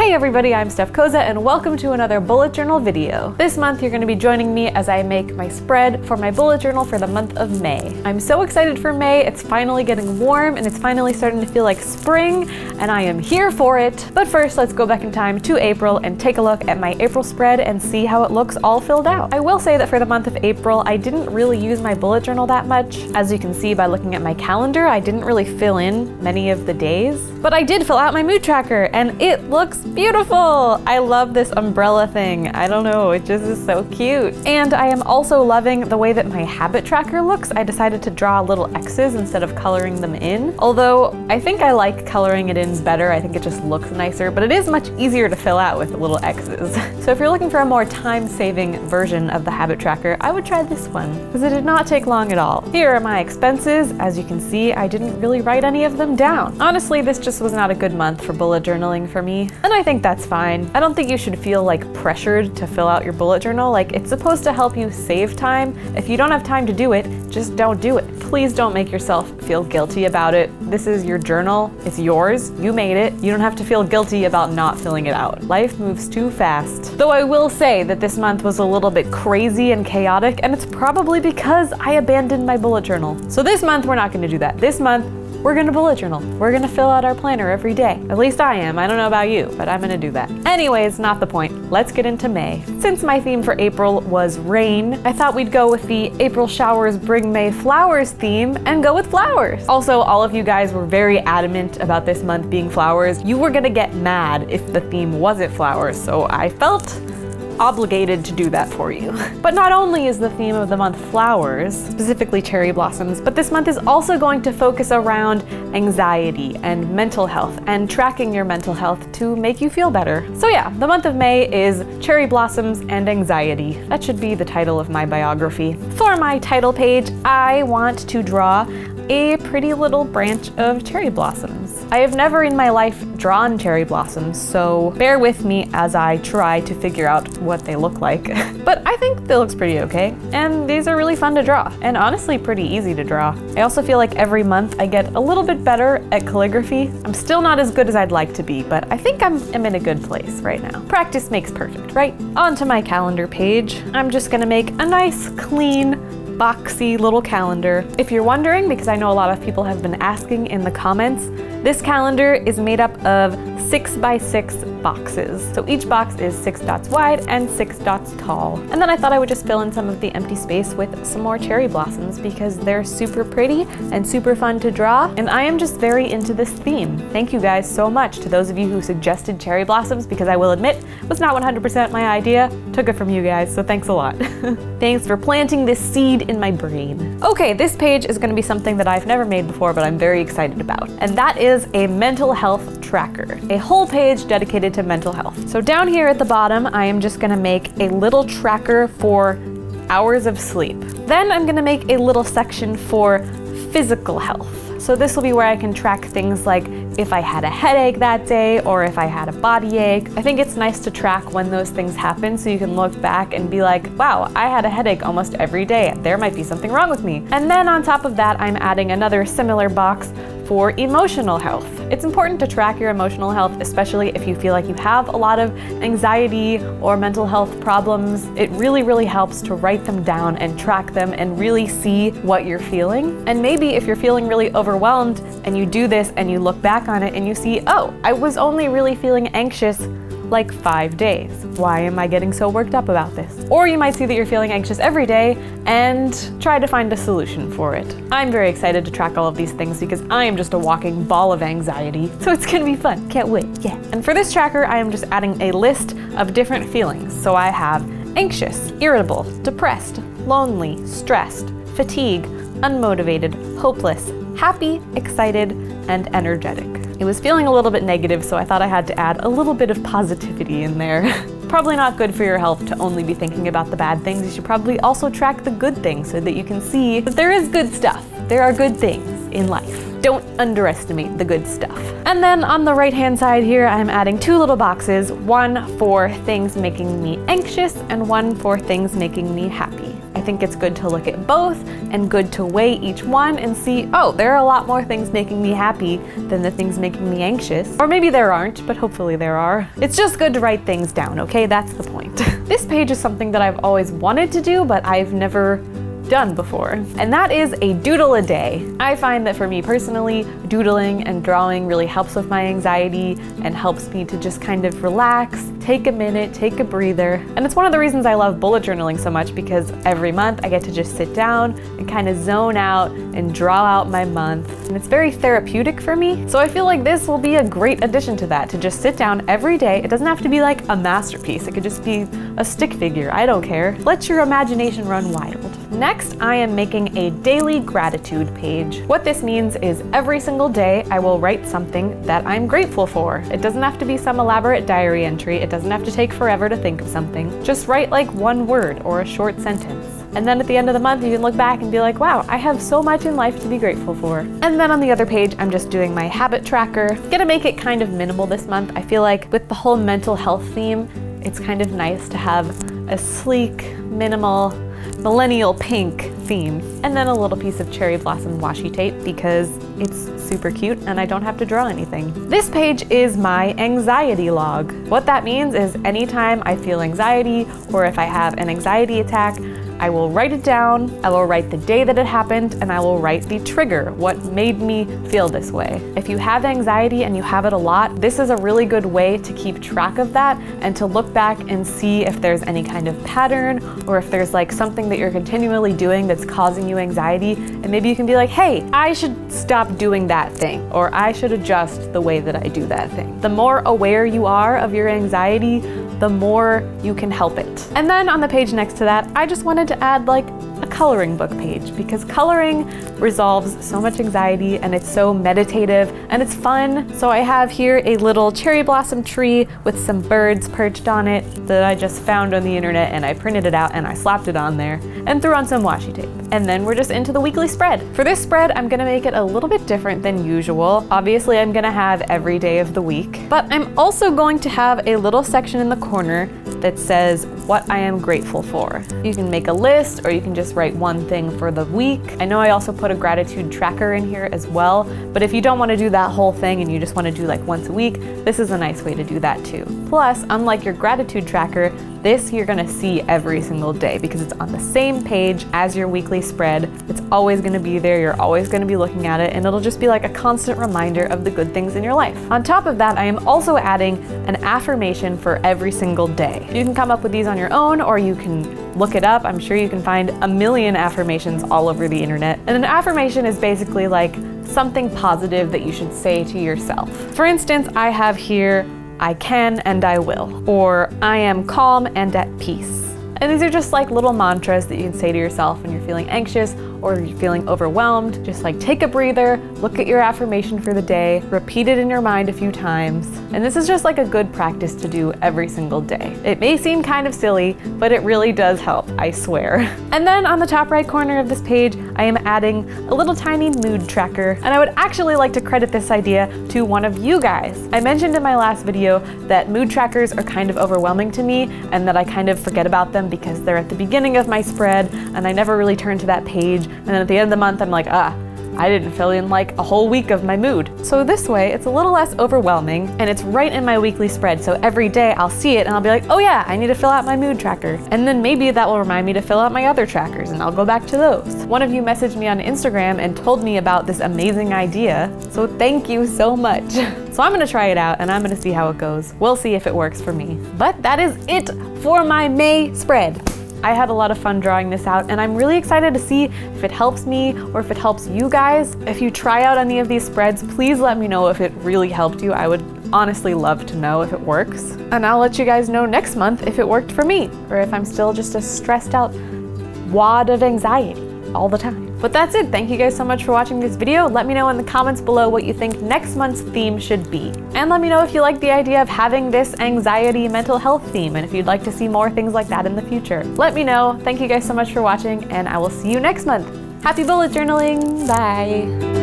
Hey everybody, I'm Steph Koza and welcome to another bullet journal video. This month you're going to be joining me as I make my spread for my bullet journal for the month of May. I'm so excited for May. It's finally getting warm and it's finally starting to feel like spring and I am here for it. But first, let's go back in time to April and take a look at my April spread and see how it looks all filled out. I will say that for the month of April, I didn't really use my bullet journal that much. As you can see by looking at my calendar, I didn't really fill in many of the days, but I did fill out my mood tracker and it looks beautiful. I love this umbrella thing. I don't know, it just is so cute. And I am also loving the way that my habit tracker looks. I decided to draw little X's instead of coloring them in. Although I think I like coloring it in better. I think it just looks nicer, but it is much easier to fill out with little X's. So if you're looking for a more time-saving version of the habit tracker, I would try this one because it did not take long at all. Here are my expenses. As you can see, I didn't really write any of them down. Honestly, this just was not a good month for bullet journaling for me. And I think that's fine. I don't think you should feel like pressured to fill out your bullet journal. Like, it's supposed to help you save time. If you don't have time to do it, just don't do it. Please don't make yourself feel guilty about it. This is your journal. It's yours. You made it. You don't have to feel guilty about not filling it out. Life moves too fast. Though I will say that this month was a little bit crazy and chaotic, and it's probably because I abandoned my bullet journal. So this month, we're not going to do that. This month, we're gonna bullet journal. We're gonna fill out our planner every day. At least I am. I don't know about you, but I'm gonna do that. Anyways, not the point. Let's get into May. Since my theme for April was rain, I thought we'd go with the April showers bring May flowers theme and go with flowers. Also, all of you guys were very adamant about this month being flowers. You were gonna get mad if the theme wasn't flowers, so I felt obligated to do that for you. But not only is the theme of the month flowers, specifically cherry blossoms, but this month is also going to focus around anxiety and mental health and tracking your mental health to make you feel better. So yeah, the month of May is cherry blossoms and anxiety. That should be the title of my biography. For my title page, I want to draw a pretty little branch of cherry blossoms. I have never in my life drawn cherry blossoms, so bear with me as I try to figure out what they look like. But I think they looks pretty okay, and these are really fun to draw, and honestly pretty easy to draw. I also feel like every month I get a little bit better at calligraphy. I'm still not as good as I'd like to be, but I think I'm in a good place right now. Practice makes perfect, right? Onto my calendar page. I'm just gonna make a nice, clean, boxy little calendar. If you're wondering, because I know a lot of people have been asking in the comments, this calendar is made up of 6x6 boxes. So each box is 6 dots wide and 6 dots tall. And then I thought I would just fill in some of the empty space with some more cherry blossoms because they're super pretty and super fun to draw. And I am just very into this theme. Thank you guys so much to those of you who suggested cherry blossoms, because I will admit, it was not 100% my idea. Took it from you guys, so thanks a lot. Thanks for planting this seed in my brain. Okay, this page is gonna be something that I've never made before, but I'm very excited about. And that is a mental health tracker. A whole page dedicated to mental health. So down here at the bottom, I am just gonna make a little tracker for hours of sleep. Then I'm gonna make a little section for physical health. So this will be where I can track things like if I had a headache that day or if I had a body ache. I think it's nice to track when those things happen so you can look back and be like, wow, I had a headache almost every day. There might be something wrong with me. And then on top of that, I'm adding another similar box for emotional health. It's important to track your emotional health, especially if you feel like you have a lot of anxiety or mental health problems. It really, really helps to write them down and track them and really see what you're feeling. And maybe if you're feeling really overwhelmed and you do this and you look back on it and you see, oh, I was only really feeling anxious like 5 days. Why am I getting so worked up about this? Or you might see that you're feeling anxious every day and try to find a solution for it. I'm very excited to track all of these things because I am just a walking ball of anxiety. So it's gonna be fun. Can't wait. Yeah. And for this tracker, I am just adding a list of different feelings. So I have anxious, irritable, depressed, lonely, stressed, fatigue, unmotivated, hopeless, happy, excited, and energetic. It was feeling a little bit negative, so I thought I had to add a little bit of positivity in there. Probably not good for your health to only be thinking about the bad things. You should probably also track the good things so that you can see that there is good stuff. There are good things in life. Don't underestimate the good stuff. And then on the right-hand side here, I'm adding 2 little boxes, one for things making me anxious and one for things making me happy. I think it's good to look at both and good to weigh each one and see, oh, there are a lot more things making me happy than the things making me anxious. Or maybe there aren't, but hopefully there are. It's just good to write things down, okay? That's the point. This page is something that I've always wanted to do, but I've never done before, and that is a doodle a day. I find that for me personally, doodling and drawing really helps with my anxiety and helps me to just kind of relax, take a minute, take a breather. And it's one of the reasons I love bullet journaling so much, because every month I get to just sit down and kind of zone out and draw out my month. And it's very therapeutic for me. So I feel like this will be a great addition to that, to just sit down every day. It doesn't have to be like a masterpiece. It could just be a stick figure. I don't care. Let your imagination run wild. Next, I am making a daily gratitude page. What this means is every single day I will write something that I'm grateful for. It doesn't have to be some elaborate diary entry. It doesn't have to take forever to think of something. Just write like one word or a short sentence. And then at the end of the month, you can look back and be like, wow, I have so much in life to be grateful for. And then on the other page, I'm just doing my habit tracker. Gonna make it kind of minimal this month. I feel like with the whole mental health theme, it's kind of nice to have a sleek, minimal, millennial pink theme, and then a little piece of cherry blossom washi tape because it's super cute and I don't have to draw anything. This page is my anxiety log. What that means is anytime I feel anxiety or if I have an anxiety attack, I will write it down, I will write the day that it happened, and I will write the trigger, what made me feel this way. If you have anxiety and you have it a lot, this is a really good way to keep track of that and to look back and see if there's any kind of pattern or if there's like something that you're continually doing that's causing you anxiety, and maybe you can be like, hey, I should stop doing that thing, or I should adjust the way that I do that thing. The more aware you are of your anxiety, the more you can help it. And then on the page next to that, I just wanted to add like a coloring book page because coloring resolves so much anxiety and it's so meditative and it's fun. So I have here a little cherry blossom tree with some birds perched on it that I just found on the internet, and I printed it out and I slapped it on there and threw on some washi tape. And then we're just into the weekly spread. For this spread, I'm gonna make it a little bit different than usual. Obviously, I'm gonna have every day of the week, but I'm also going to have a little section in the corner that says what I am grateful for. You can make a list or you can just write one thing for the week. I know I also put a gratitude tracker in here as well, but if you don't want to do that whole thing and you just want to do like once a week, this is a nice way to do that too. Plus, unlike your gratitude tracker, this you're gonna see every single day because it's on the same page as your weekly spread. It's always gonna be there, you're always gonna be looking at it, and it'll just be like a constant reminder of the good things in your life. On top of that, I am also adding an affirmation for every single day. You can come up with these on your own or you can look it up. I'm sure you can find a million affirmations all over the internet. And an affirmation is basically like something positive that you should say to yourself. For instance, I have here, I can and I will, or I am calm and at peace. And these are just like little mantras that you can say to yourself when you're feeling anxious or you're feeling overwhelmed. Just like take a breather, look at your affirmation for the day, repeat it in your mind a few times. And this is just like a good practice to do every single day. It may seem kind of silly, but it really does help, I swear. And then on the top right corner of this page, I am adding a little tiny mood tracker. And I would actually like to credit this idea to one of you guys. I mentioned in my last video that mood trackers are kind of overwhelming to me and that I kind of forget about them because they're at the beginning of my spread and I never really turn to that page. And then at the end of the month, I'm like, I didn't fill in like a whole week of my mood. So this way, it's a little less overwhelming and it's right in my weekly spread. So every day I'll see it and I'll be like, oh yeah, I need to fill out my mood tracker. And then maybe that will remind me to fill out my other trackers and I'll go back to those. One of you messaged me on Instagram and told me about this amazing idea. So thank you so much. So I'm gonna try it out and I'm gonna see how it goes. We'll see if it works for me. But that is it for my May spread. I had a lot of fun drawing this out and I'm really excited to see if it helps me or if it helps you guys. If you try out any of these spreads, please let me know if it really helped you. I would honestly love to know if it works. And I'll let you guys know next month if it worked for me or if I'm still just a stressed out wad of anxiety all the time. But that's it. Thank you guys so much for watching this video. Let me know in the comments below what you think next month's theme should be. And let me know if you like the idea of having this anxiety mental health theme and if you'd like to see more things like that in the future. Let me know. Thank you guys so much for watching and I will see you next month. Happy bullet journaling. Bye.